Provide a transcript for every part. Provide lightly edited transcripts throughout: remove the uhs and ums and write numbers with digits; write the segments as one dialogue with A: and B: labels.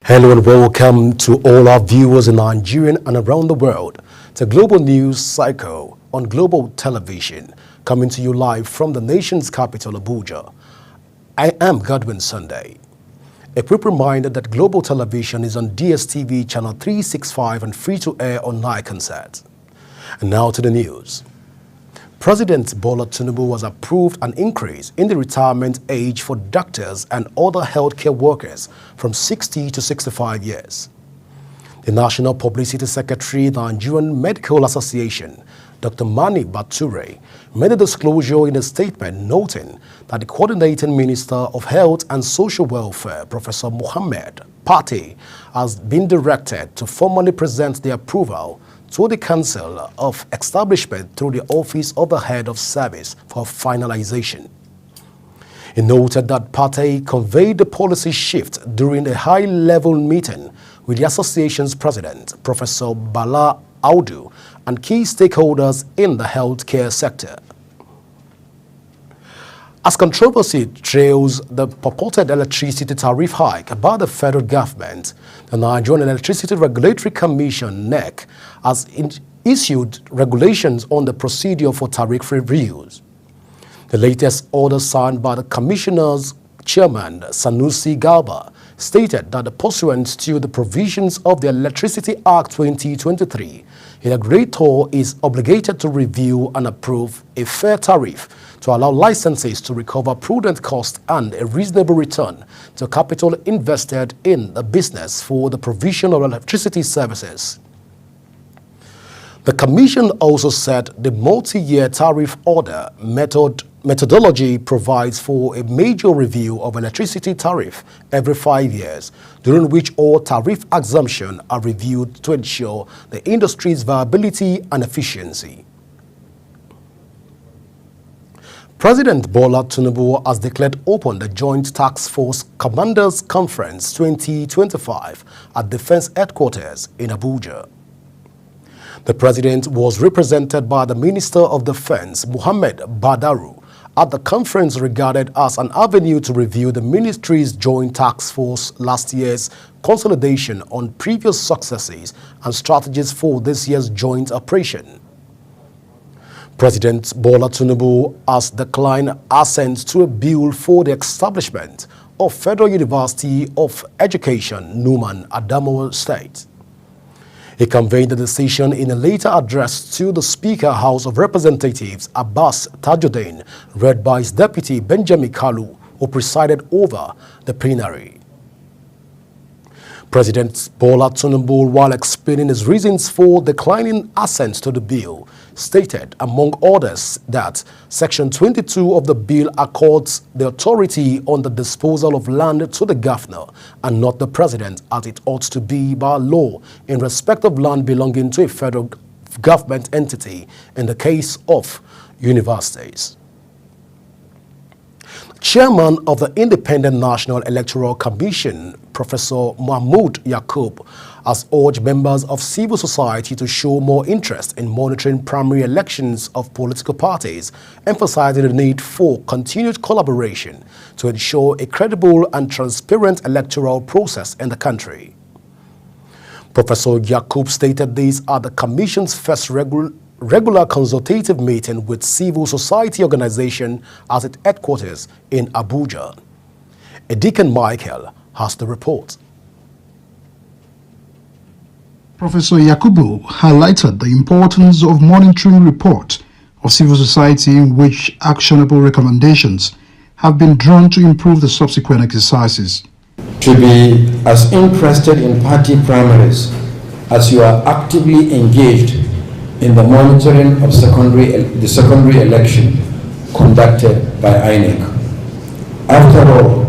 A: Hello and welcome to all our viewers in Nigeria and around the world to Global News Cycle on Global Television, coming to you live from the nation's capital, Abuja. I am Godwin Sunday. A quick reminder that Global Television is on DSTV channel 365 and free to air on Niconsat. And now to the news. President Bola Tinubu has approved an increase in the retirement age for doctors and other healthcare workers from 60 to 65 years. The National Publicity Secretary, the Nigerian Medical Association, Dr. Mani Bature, made a disclosure in a statement noting that the Coordinating Minister of Health and Social Welfare, Professor Mohammed Pate, has been directed to formally present the approval to the Council of Establishment through the Office of the Head of Service for finalization. He noted that Pate conveyed the policy shift during a high-level meeting with the association's president, Professor Bala Audu, and key stakeholders in the healthcare sector. As controversy trails the purported electricity tariff hike by the federal government, the Nigerian Electricity Regulatory Commission, NEC, has issued regulations on the procedure for tariff reviews. The latest order signed by the Commissioner's Chairman, Sanusi Garba, stated that pursuant to the provisions of the Electricity Act 2023, the regulator is obligated to review and approve a fair tariff to allow licenses to recover prudent cost and a reasonable return to capital invested in the business for the provision of electricity services. The Commission also said the multi-year tariff order methodology provides for a major review of electricity tariff every 5 years, during which all tariff exemptions are reviewed to ensure the industry's viability and efficiency. President Bola Tinubu has declared open the Joint Task Force Commanders Conference 2025 at Defense Headquarters in Abuja. The president was represented by the Minister of Defense, Muhammad Badaru, at the conference regarded as an avenue to review the ministry's Joint Task Force last year's consolidation on previous successes and strategies for this year's joint operation. President Bola Tinubu has declined assent to a bill for the establishment of Federal University of Education, Numan, Adamawa State. He conveyed the decision in a later address to the Speaker, House of Representatives, Abbas Tajuddin, read by his deputy, Benjamin Kalu, who presided over the plenary. President Bola Tinubu, while explaining his reasons for declining assent to the bill, stated, among others, that Section 22 of the bill accords the authority on the disposal of land to the governor and not the president, as it ought to be by law in respect of land belonging to a federal government entity in the case of universities. Chairman of the Independent National Electoral Commission, Professor Mahmoud Yakub, has urged members of civil society to show more interest in monitoring primary elections of political parties, emphasizing the need for continued collaboration to ensure a credible and transparent electoral process in the country. Professor Yakub stated this at the Commission's first regular consultative meeting with civil society organization at its headquarters in Abuja. Edikan Michael has the report.
B: Professor Yakubu highlighted the importance of monitoring report of civil society in which actionable recommendations have been drawn to improve the subsequent exercises.
C: To be as interested in party primaries as you are actively engaged in the monitoring of the secondary election conducted by INEC. After all,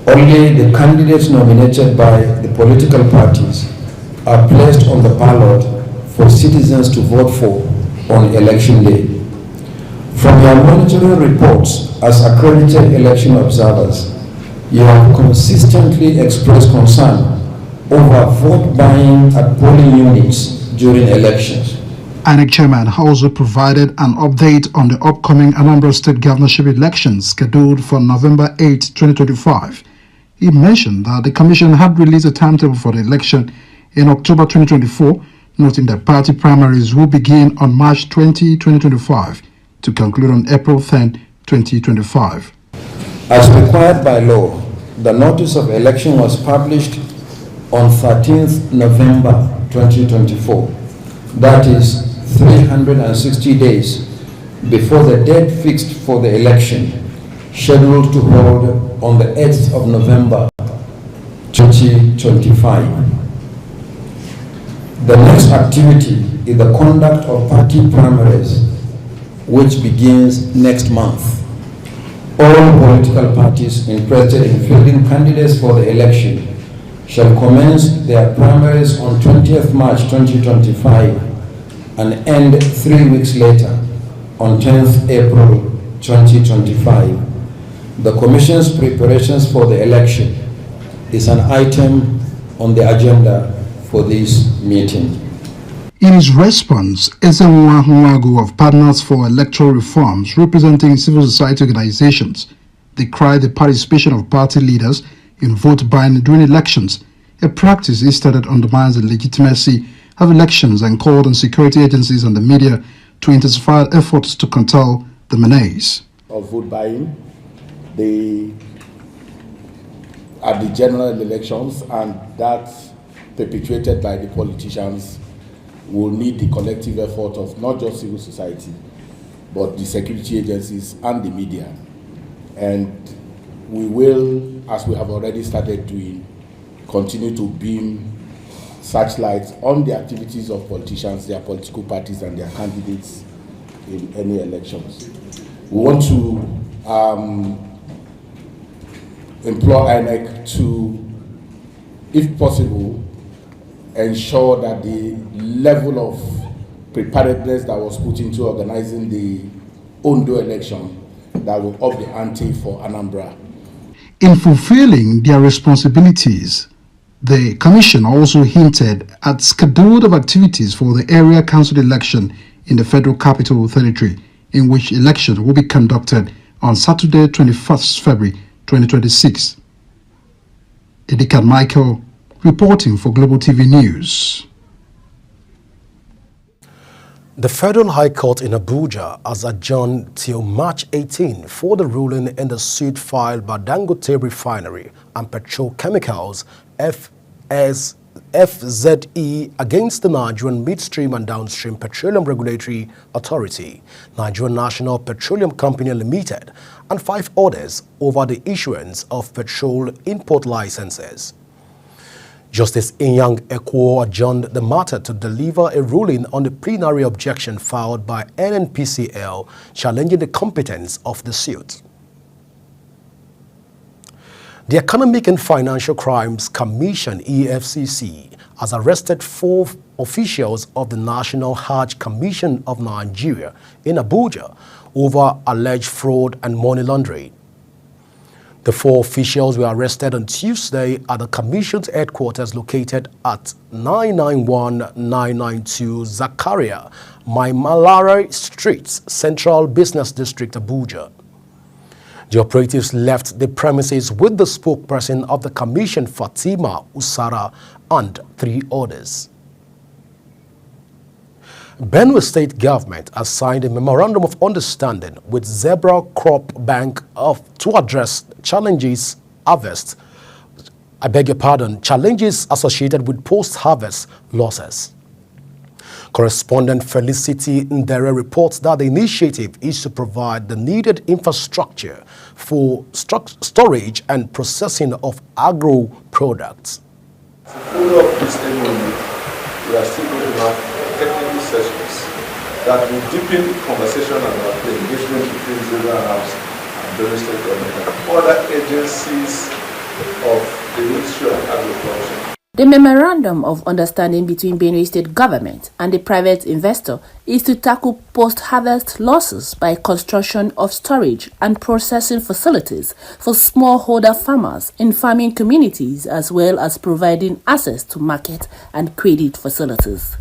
C: only the candidates nominated by the political parties are placed on the ballot for citizens to vote for on election day. From your monitoring reports as accredited election observers, you have consistently expressed concern over vote buying at polling units during elections.
B: INEC chairman also provided an update on the upcoming Anambra State governorship elections scheduled for November 8, 2025. He mentioned that the Commission had released a timetable for the election in October 2024, noting that party primaries will begin on March 20, 2025 to conclude on April 10, 2025.
C: As required by law, the notice of election was published on 13th November 2024. That is 360 days before the date fixed for the election, scheduled to hold on the 8th of November 2025. The next activity is the conduct of party primaries, which begins next month. All political parties interested in fielding candidates for the election shall commence their primaries on 20th March 2025 and end 3 weeks later on 10th April 2025. The Commission's preparations for the election is an item on the agenda for this meeting.
B: In his response, Ezenwa Nwagu of Partners for Electoral Reforms, representing civil society organizations, decried the participation of party leaders in vote buying during elections, a practice he stated undermines the legitimacy of elections, and called on security agencies and the media to intensify efforts to curtail the menace.
D: Of vote buying at the general elections, and that's perpetuated by the politicians, will need the collective effort of not just civil society, but the security agencies and the media. And we will, as we have already started doing, continue to beam searchlights on the activities of politicians, their political parties, and their candidates in any elections. We want to implore INEC to, if possible, ensure that the level of preparedness that was put into organizing the Ondo election, that will up the ante for Anambra.
B: In fulfilling their responsibilities, the Commission also hinted at schedule of activities for the area council election in the Federal Capital Territory, in which elections will be conducted on Saturday, 21st February 2026. Edikan Michael, reporting for Global TV News.
A: The Federal High Court in Abuja has adjourned till March 18 for the ruling in the suit filed by Dangote Refinery and Petrochemicals FZE against the Nigerian Midstream and Downstream Petroleum Regulatory Authority, Nigerian National Petroleum Company Limited, and 5 others over the issuance of petrol import licenses. Justice Inyang Ekwo adjourned the matter to deliver a ruling on the plenary objection filed by NNPCL challenging the competence of the suit. The Economic and Financial Crimes Commission, EFCC, has arrested 4 officials of the National Hajj Commission of Nigeria in Abuja over alleged fraud and money laundering. The 4 officials were arrested on Tuesday at the Commission's headquarters located at 991-992 Zakaria Maimalare Street, Central Business District, Abuja. The operatives left the premises with the spokesperson of the Commission, Fatima Usara, and 3 others. Benue State Government has signed a memorandum of understanding with Zebra Crop Bank to address challenges associated with post-harvest losses. Correspondent Felicity Ndere reports that the initiative is to provide the needed infrastructure for storage and processing of agro products.
E: To follow up this MOU, we are still going to have technical sessions that will deepen conversation about the engagement between Zebra House and Benue State Government and other agencies of the Ministry of Agriculture.
F: The Memorandum of Understanding between Benue State Government and the private investor is to tackle post-harvest losses by construction of storage and processing facilities for smallholder farmers in farming communities, as well as providing access to market and credit facilities.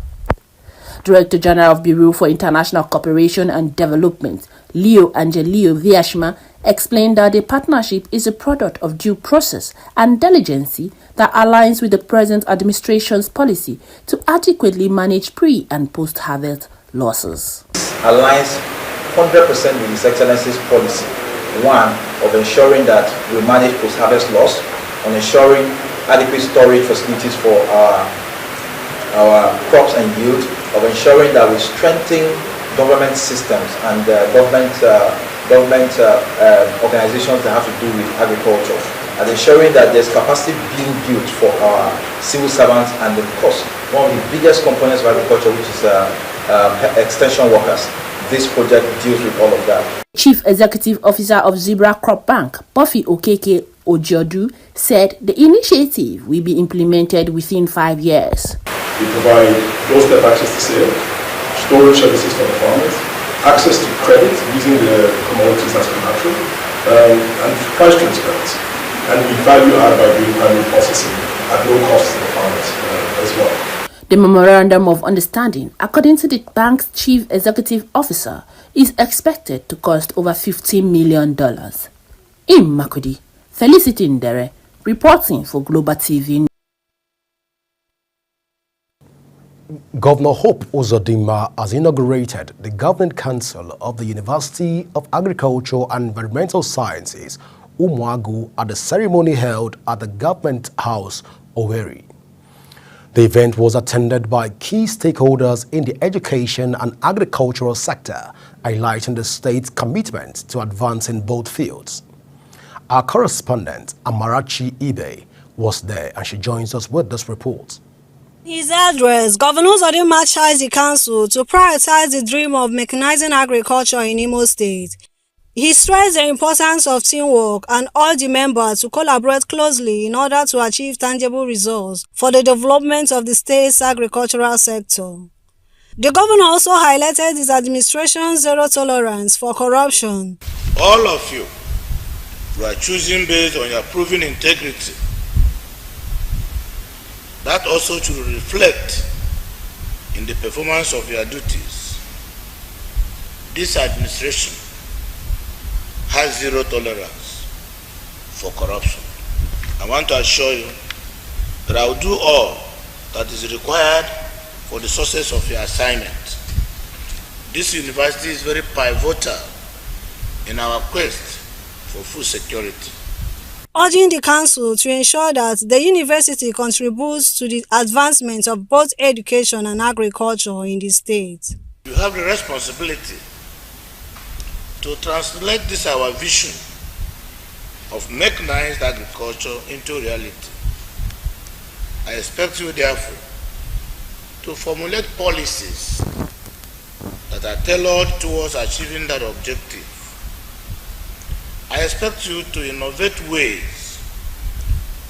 F: Director General of Bureau for International Cooperation and Development, Leo Angelio Viashma, explained that the partnership is a product of due process and diligence that aligns with the present administration's policy to adequately manage pre- and post-harvest losses.
G: Aligns 100% with His Excellency's policy, one, of ensuring that we manage post-harvest loss, on ensuring adequate storage facilities for our crops and yield, of ensuring that we strengthen government systems and government organizations that have to do with agriculture, and ensuring that there's capacity being built for our civil servants and, of course, one of the biggest components of agriculture, which is extension workers. This project deals with all of that.
F: Chief Executive Officer of Zebra Crop Bank, Buffy Okeke Ojiodu, said the initiative will be implemented within 5 years.
E: We provide doorstep access to sale, storage services for the farmers, access to credit using the commodities as collateral, and price transparency. And we value add by doing primary processing at low cost to the farmers as well.
F: The Memorandum of Understanding, according to the bank's Chief Executive Officer, is expected to cost over $15 million. In Makudi, Felicity Ndere, reporting for Global TV.
A: Governor Hope Uzodinma has inaugurated the Governing Council of the University of Agriculture and Environmental Sciences, Umuagu, at the ceremony held at the Government House, Owerri. The event was attended by key stakeholders in the education and agricultural sector, highlighting the state's commitment to advancing both fields. Our correspondent, Amarachi Ibe, was there, and she joins us with this report.
H: In his address, Governor Uzodinma charged the council to prioritize the dream of mechanizing agriculture in Imo State. He stressed the importance of teamwork and urged the members to collaborate closely in order to achieve tangible results for the development of the state's agricultural sector. The governor also highlighted his administration's zero tolerance for corruption.
I: All of you are choosing based on your proven integrity. That also should reflect in the performance of your duties. This administration has zero tolerance for corruption. I want to assure you that I will do all that is required for the success of your assignment. This university is very pivotal in our quest for food security.
H: Urging the council to ensure that the university contributes to the advancement of both education and agriculture in the state.
I: You have the responsibility to translate this our vision of mechanized agriculture into reality. I expect you, therefore, to formulate policies that are tailored towards achieving that objective. I expect you to innovate ways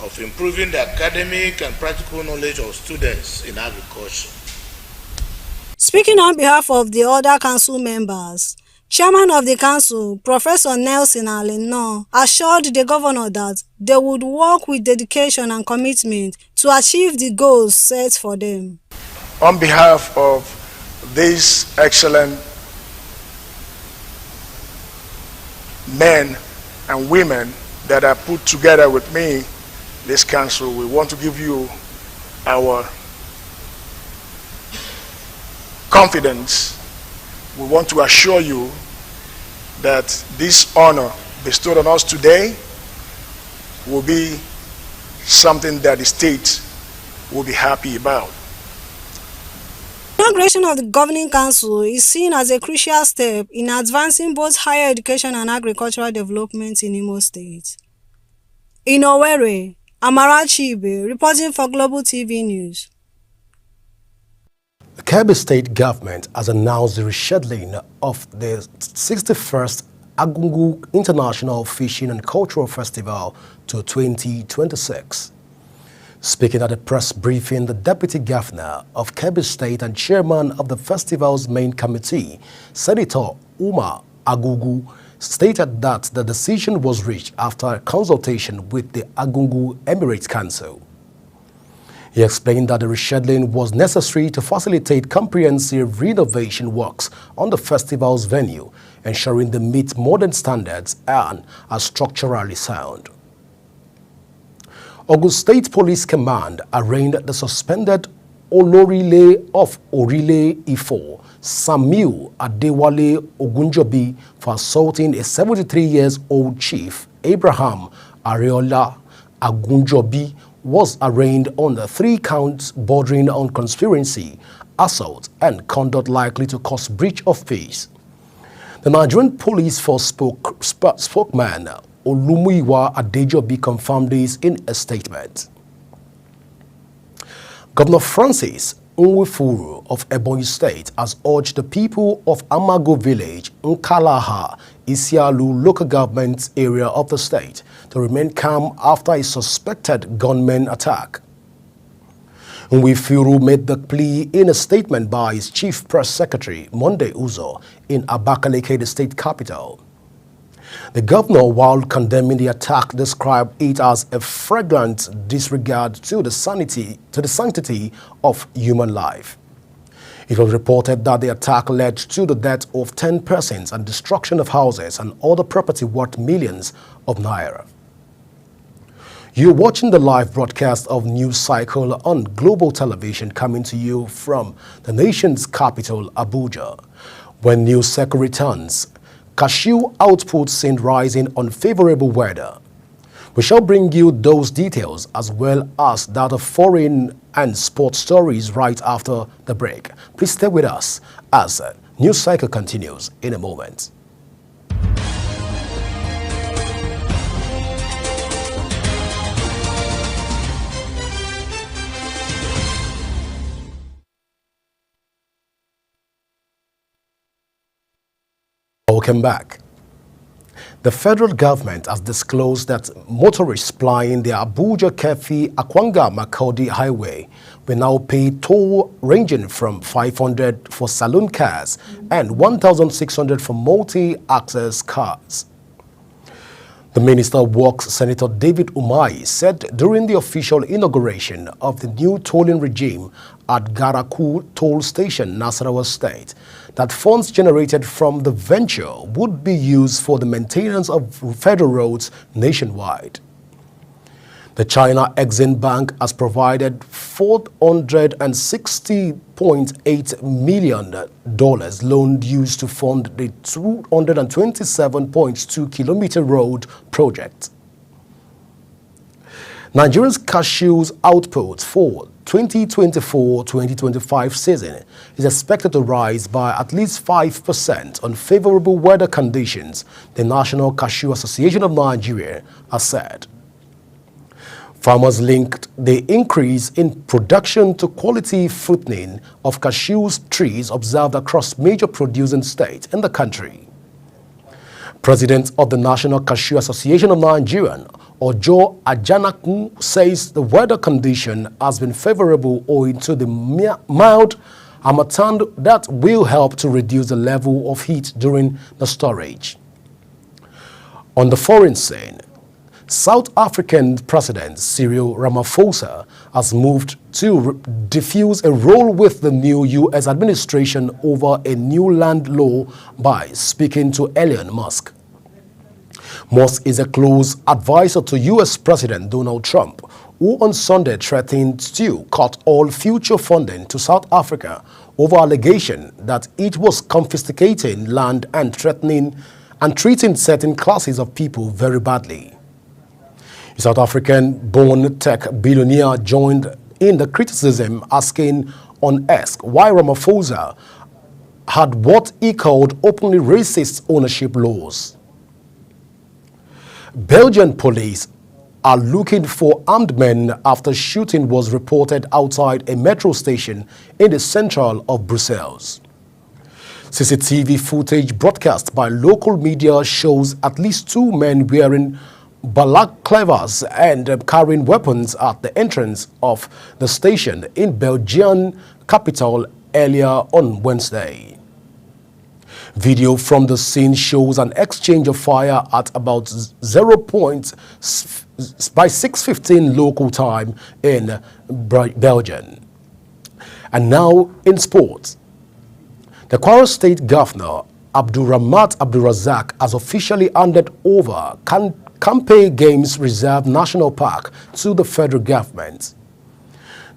I: of improving the academic and practical knowledge of students in agriculture.
H: Speaking on behalf of the other council members, Chairman of the Council, Professor Nelson Aleno, assured the governor that they would work with dedication and commitment to achieve the goals set for them.
J: On behalf of these excellent men and women that are put together with me, this council, we want to give you our confidence. We want to assure you that this honor bestowed on us today will be something that the state will be happy about.
H: The inauguration of the Governing Council is seen as a crucial step in advancing both higher education and agricultural development in Imo State. In Owerri, Amarachi Ibe, reporting for Global TV News.
A: The Kebbi State government has announced the rescheduling of the 61st Agungu International Fishing and Cultural Festival to 2026. Speaking at a press briefing, the Deputy Governor of Kebbi State and Chairman of the festival's main committee, Senator Umar Agugu, stated that the decision was reached after a consultation with the Agungu Emirates Council. He explained that the rescheduling was necessary to facilitate comprehensive renovation works on the festival's venue, ensuring they meet modern standards and are structurally sound. Ogun State Police Command arraigned the suspended Olorile of Orile Ifo, Samuel Adewale Ogunjobi, for assaulting a 73-year-old chief. Abraham Areola Agunjobi was arraigned on the 3 counts bordering on conspiracy, assault, and conduct likely to cause breach of peace. The Nigerian Police Force spokesman Olumuyiwa Adejobi confirmed this in a statement. Governor Francis Nwifuru of Ebonyi State has urged the people of Amago Village, Nkalaha, Isialu local government area of the state to remain calm after a suspected gunman attack. Nwifuru made the plea in a statement by his chief press secretary, Monday Uzo, in Abakaliki, the state capital. The governor, while condemning the attack, described it as a flagrant disregard to the sanctity of human life. It was reported that the attack led to the death of 10 persons and destruction of houses and other property worth millions of naira. You're watching the live broadcast of News Cycle on Global Television, coming to you from the nation's capital, Abuja. When News Cycle returns, cashew output seen rising on favorable weather. We shall bring you those details as well as that of foreign and sports stories right after the break. Please stay with us as News Cycle continues in a moment. Welcome back. The federal government has disclosed that motorists plying the Abuja-Kefi-Akwanga-Makurdi highway will now pay toll ranging from 500 for saloon cars and 1,600 for multi-access cars. The Minister of Works, Senator David Umahi, said during the official inauguration of the new tolling regime at Garaku Toll Station, Nasarawa State, that funds generated from the venture would be used for the maintenance of federal roads nationwide. The China Exim Bank has provided $460.8 million loan used to fund the 227.2-kilometer road project. Nigeria's cashews output for 2024-2025 season is expected to rise by at least 5% on favorable weather conditions, the National Cashew Association of Nigeria has said. Farmers linked the increase in production to quality fruiting of cashew trees observed across major producing states in the country. President of the National Cashew Association of Nigeria, Ojo Ajanakun, says the weather condition has been favorable owing to the mild harmattan that will help to reduce the level of heat during the storage. On the foreign scene, South African President Cyril Ramaphosa has moved to diffuse a row with the new U.S. administration over a new land law by speaking to Elon Musk. Musk is a close advisor to U.S. President Donald Trump, who on Sunday threatened to cut all future funding to South Africa over allegation that it was confiscating land and treating certain classes of people very badly. A South African-born tech billionaire joined in the criticism, asking on X why Ramaphosa had what he called openly racist ownership laws. Belgian police are looking for armed men after shooting was reported outside a metro station in the central of Brussels. CCTV footage broadcast by local media shows at least 2 men wearing balaclavas and carrying weapons at the entrance of the station in Belgian capital earlier on Wednesday. Video from the scene shows an exchange of fire at about 6:15 local time in Belgium. And now in sports. The Kwara State Governor, Abdulrahman Abdulrazak, has officially handed over Kampe Games Reserve National Park to the federal government.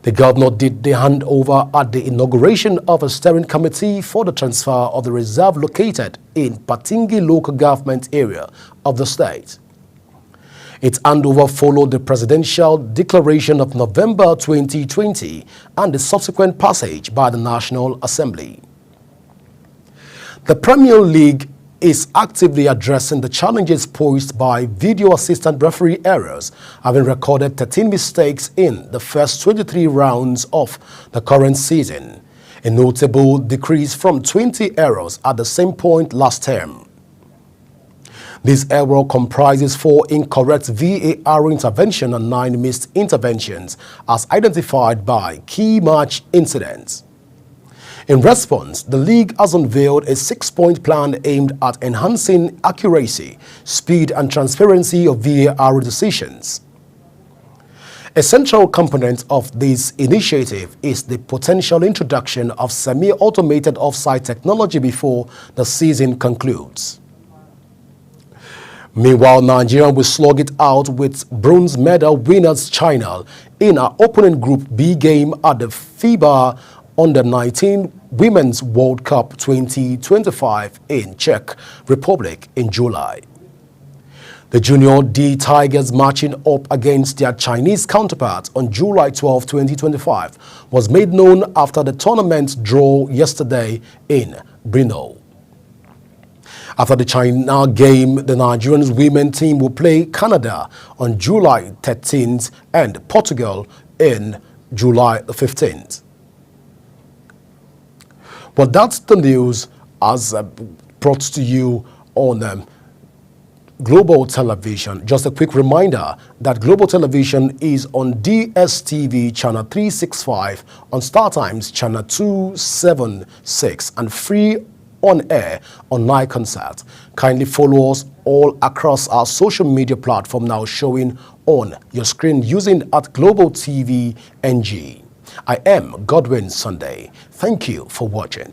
A: The governor did the handover at the inauguration of a steering committee for the transfer of the reserve located in Patingi local government area of the state. Its handover followed the presidential declaration of November 2020 and the subsequent passage by the National Assembly. The Premier League is actively addressing the challenges posed by video assistant referee errors, having recorded 13 mistakes in the first 23 rounds of the current season, a notable decrease from 20 errors at the same point last term. This error comprises 4 incorrect VAR interventions and 9 missed interventions as identified by key match incidents. In response, the league has unveiled a 6-point plan aimed at enhancing accuracy, speed and transparency of VAR decisions. A central component of this initiative is the potential introduction of semi-automated offside technology before the season concludes. Meanwhile, Nigeria will slug it out with bronze medal winners China in our opening Group B game at the FIBA Under-19 Women's World Cup 2025 in Czech Republic in July. The Junior D Tigers matching up against their Chinese counterparts on July 12, 2025 was made known after the tournament draw yesterday in Brno. After the China game, the Nigerian women team will play Canada on July 13th and Portugal in July 15th. But that's the news as brought to you on Global Television. Just a quick reminder that Global Television is on DSTV channel 365, on StarTimes channel 276, and free on air on Niconsat. Kindly follow us all across our social media platform now showing on your screen using at Global TV NG. I am Godwin Sunday. Thank you for watching.